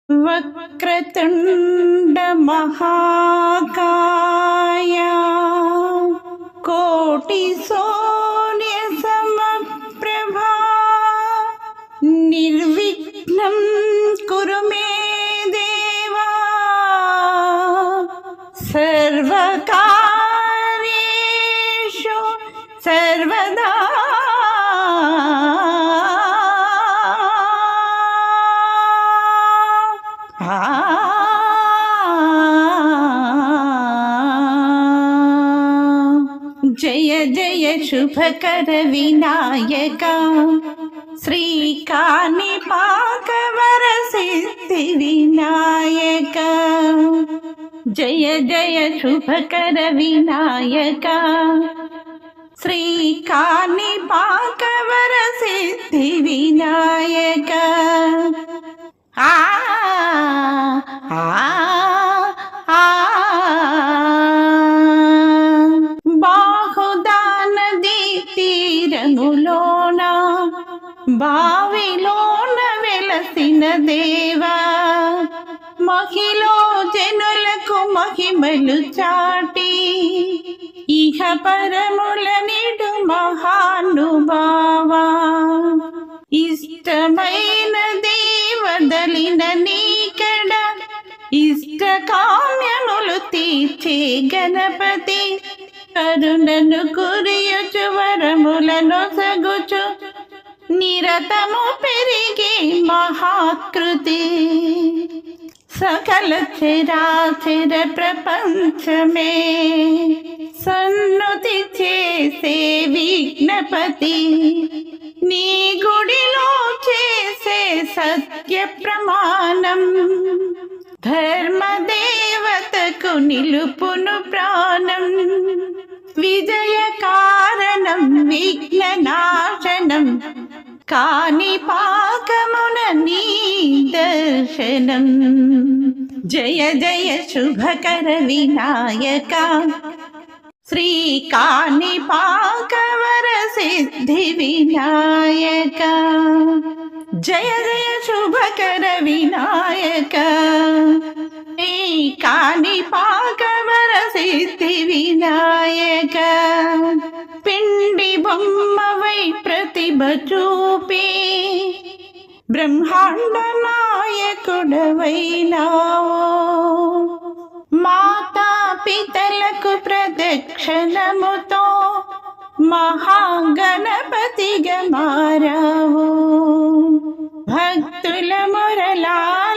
వక్రతుండ మహాకాయ కోటి సూర్య సమప్రభా నిర్విఘ్నం కురు మే దేవా సర్వకార్యేషు సర్వదా జయ జయ శుభకర వినాయక శ్రీకాణిపాకవర సిద్ధి వినాయక జయ జయ శుభకర వినాయక శ్రీకాణిపాకవర సిద్ధి వినాయక బాహుదానది తీరములోన బావిలోన వెలసిన దేవా మహిలో జనులకు మహిమలు చాటి ఇహ పరముల నిడు మహానుభావా ఇష్టమైన దేవదలిన నీకడ ఇష్ట కామ్యములు తీర్చే గణపతి కరుణను కురియుచు వరములను సగుచు నిరతము పెరిగే మహాకృతి సకల చరాచర ప్రపంచమే సన్నుతి చేసే విఘ్నపతి నీ గుడిలో చేసే సత్య ప్రమాణం ధర్మదేవతకు నిలుపును ప్రాణం విజయ కారణం విఘ్ననాశనం కాణిపాకమున నీ దర్శనం జయ జయ శుభకర వినాయక శ్రీకాణిపాకవర సిద్ధి వినాయక జయ జయ శుభకర వినాయక శ్రీకాణిపాకవర సిద్ధి వినాయక పిండి బొమ్మవై ప్రతిభ చూపి బ్రహ్మాండ నాయకుడవైనావో మాతా పితలకు ప్రదక్షిణముతో మహాగణపతిగా మారావు భక్తుల మురళా